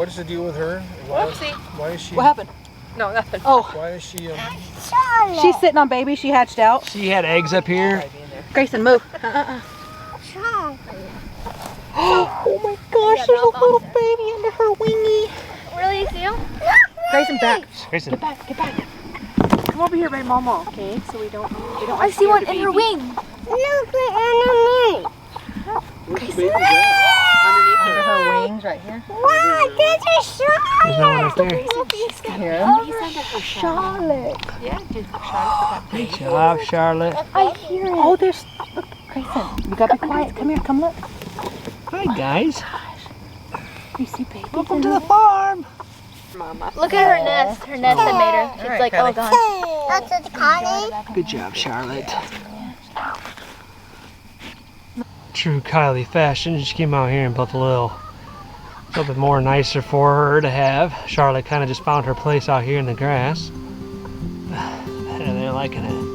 What is the deal with her? Why is she? What happened? No, nothing. Oh, Why is she? she's sitting on baby. She hatched out. She had eggs up here. Grayson, move. Oh my gosh, there's a little baby under her wingy. Really, Seal? Grayson, back. Grayson. Get back, get back. Come over here by Mama, okay? So we don't. I see one in her wing. Under her wings, right here. Wow, there's a Charlotte! There's no one up there. Here. Oh, he's under her Charlotte. Yeah, Charlotte. Good job, Charlotte. I hear it. Oh, there's. Look, Grayson, you gotta be quiet. Come here, come look. Hi, guys. You see baby? Welcome to the farm. Look at her nest. Her nest that made her. She's like, oh god. That's the Connie. Good job, Charlotte. True Kylie fashion. She came out here and built a little bit more nicer for her to have. Charlotte kind of just found her place out here in the grass. And they're liking it.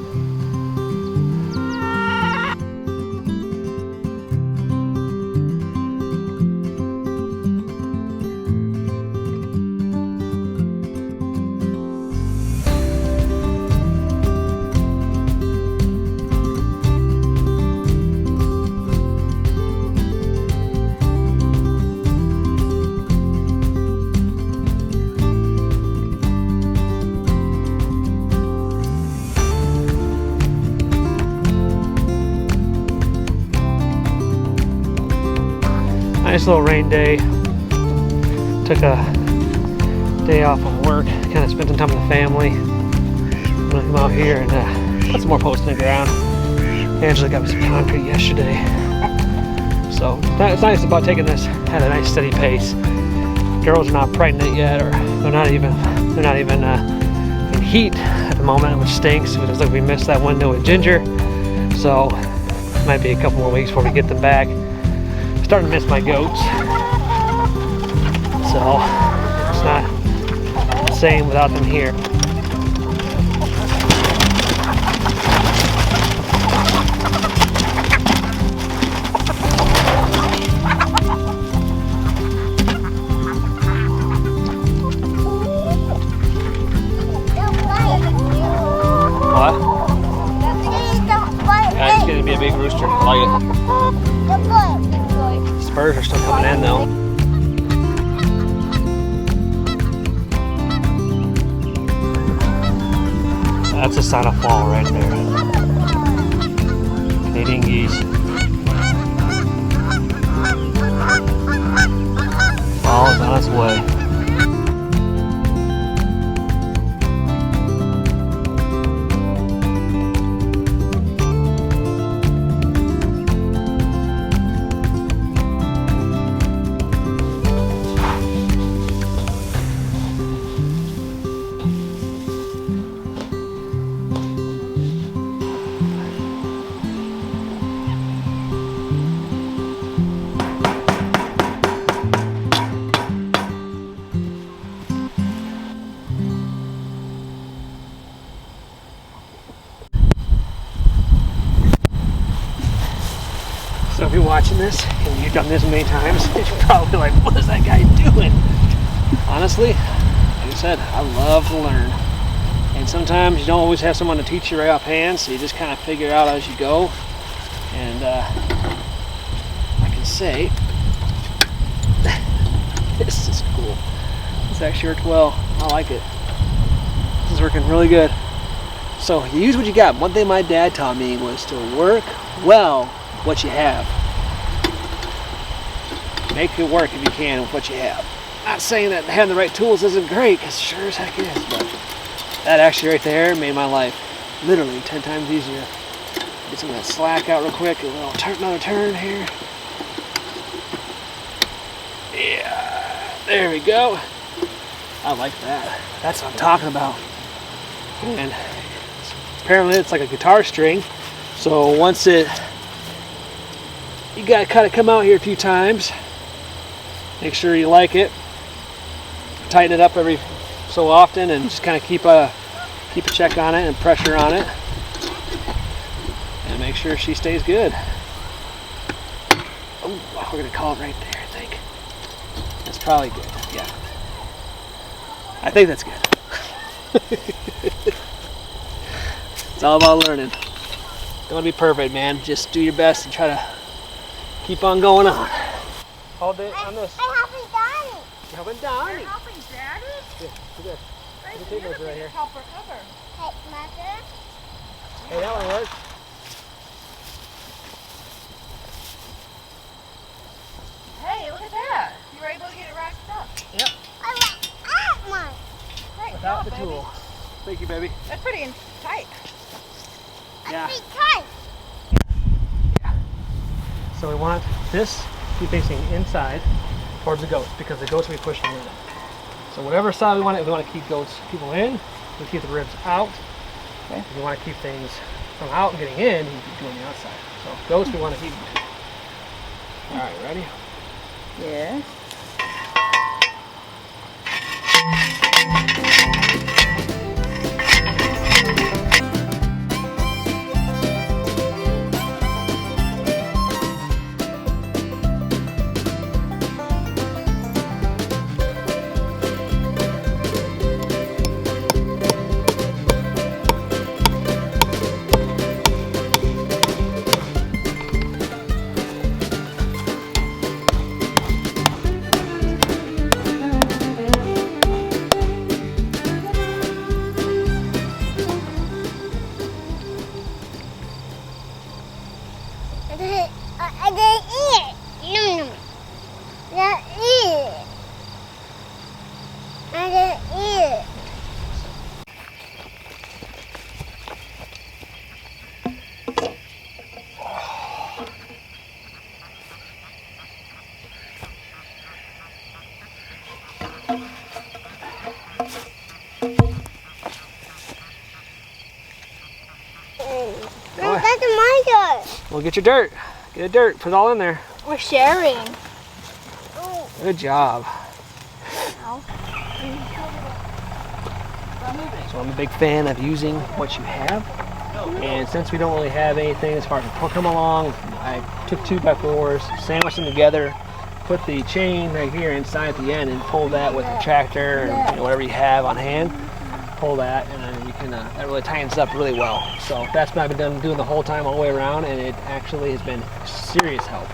Nice little rain day. Took a day off of work, kind of spent some time with the family. I'm gonna come out here and put some more posts in the ground. Angela got me some concrete yesterday. So it's nice about taking this at a nice steady pace. Girls are not pregnant yet, or they're not even in heat at the moment, which stinks. It looks like we missed that window with Ginger. So it might be a couple more weeks before we get them back. Starting to miss my goats, so it's not the same without them here. What? Yeah, it's gonna be a big rooster. I like it. Spurs are still coming in though. That's a sign of fall right there. Canadian geese. Fall is on its way. So if you're watching this and you've done this many times, you're probably like, what is that guy doing? Honestly, like I said, I love to learn. And sometimes you don't always have someone to teach you right offhand, so you just kind of figure it out as you go. And I can say, this is cool. This actually worked well. I like it. This is working really good. So you use what you got. One thing my dad taught me was to work well what you have. Make it work if you can with what you have. Not saying that having the right tools isn't great, because sure as heck is, but that actually right there made my life literally 10 times easier. Get some of that slack out real quick, a little another turn here. Yeah, there we go. I like that. That's what I'm talking about. And apparently it's like a guitar string, so once you gotta kind of come out here a few times, make sure you like it, tighten it up every so often, and just kind of keep a check on it and pressure on it, and make sure she stays good. Oh, we're gonna call it right there, I think. That's probably good, yeah. I think that's good. It's all about learning. Don't want to be perfect, man. Just do your best and try to keep on going on. All day on this. I'm helping Donnie. You helping Donnie? You're helping Daddy? Yeah, do this. Right, The so tape you're measure the right here. biggest helper ever. Hey, Mother. Hey, that one works. Hey, look at that. You were able to get it racked up. I want that one. Great Without job, the baby. tool. Thank you, baby. That's pretty tight. Yeah. Be tight. So we want this to be facing inside towards the goats because the goats will be pushing in. So whatever side we want to keep people in, we keep the ribs out. Okay. If you want to keep things from out and getting in, you keep doing the outside. So goats we want to keep. All right, ready? Yes. I didn't eat it. Yum, yum. I didn't eat it. I didn't eat it. No, that's my dirt. Well, get your dirt. Get the dirt. Put it all in there. We're sharing. Good job. So I'm a big fan of using what you have. And since we don't really have anything as far as a come along, I took 2x4s, sandwiched them together, put the chain right here inside at the end and pull that with a tractor and whatever you have on hand. Pull that and then you can, that really tightens up really well. So that's what I've been doing the whole time all the way around, and it actually has been serious help.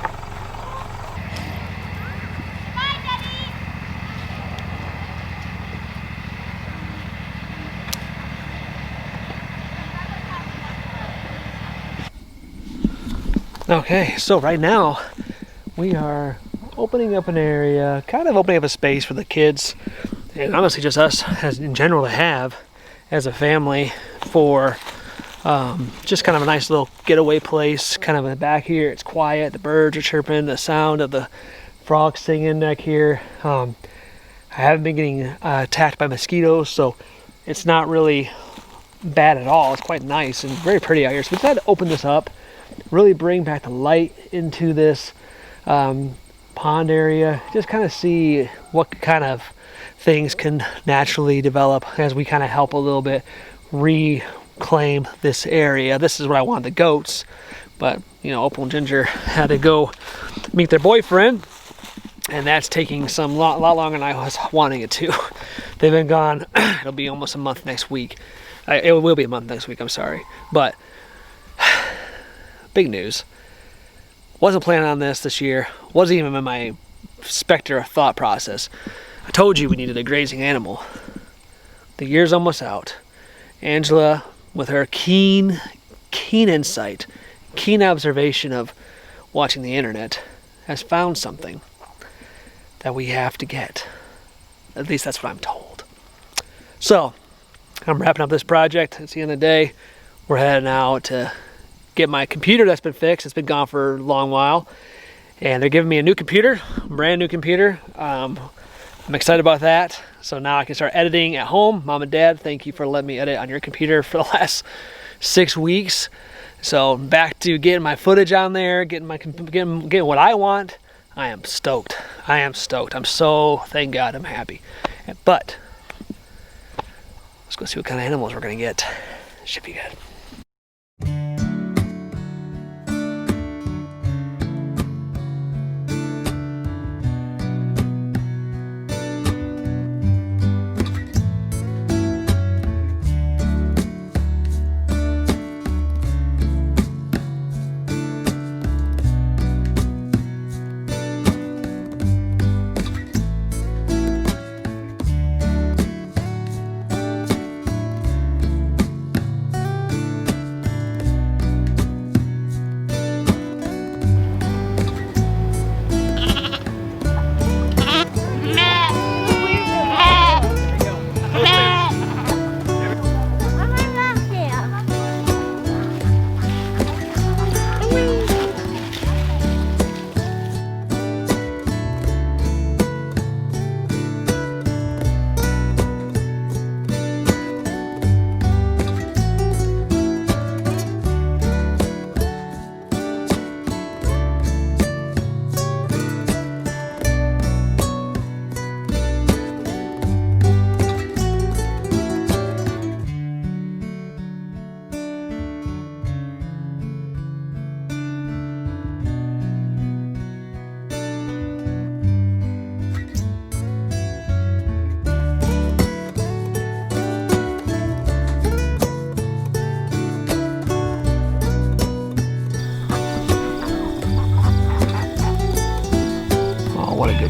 Okay, so right now we are opening up an area, kind of opening up a space for the kids, and honestly just us as in general to have as a family for just kind of a nice little getaway place, kind of in the back here. It's quiet, the birds are chirping, the sound of the frogs singing back here. I haven't been getting attacked by mosquitoes, so it's not really bad at all. It's quite nice and very pretty out here. So we decided to open this up, really bring back the light into this pond area, just kind of see what kind of things can naturally develop as we kind of help a little bit reclaim this area. This is what I wanted the goats, but you know, Opal and Ginger had to go meet their boyfriend, and that's taking some lot longer than I was wanting it to. They've been gone. It'll be almost a month next week. It will be a month next week, I'm sorry, but big news. Wasn't planning on this year. Wasn't even in my specter thought process. I told you we needed a grazing animal. The year's almost out. Angela, with her keen insight, keen observation of watching the internet, has found something that we have to get. At least that's what I'm told. So, I'm wrapping up this project. It's the end of the day. We're heading out to get my computer that's been fixed. It's been gone for a long while. And they're giving me a new computer, brand new computer. I'm excited about that. So now I can start editing at home. Mom and Dad, thank you for letting me edit on your computer for the last 6 weeks. So back to getting my footage on there, getting what I want. I am stoked. I am stoked. I'm so, thank God, I'm happy. But let's go see what kind of animals we're gonna get. Should be good.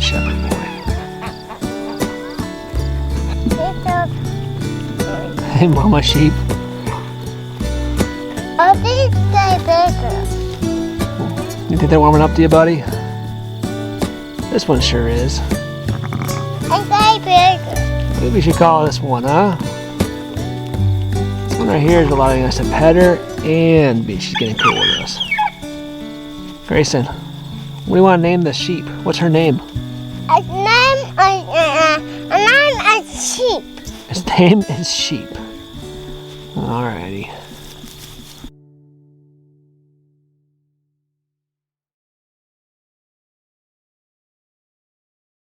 good shepherd boy. Hey, mama sheep. Oh, this guy bigger. You think they're warming up to you, buddy? This one sure is. This guy bigger. Maybe we should call this one, huh? This one right here is allowing us to pet her and she's getting cool with us. Grayson, what do you want to name this sheep? What's her name? His name is sheep. His name is Sheep. Alrighty.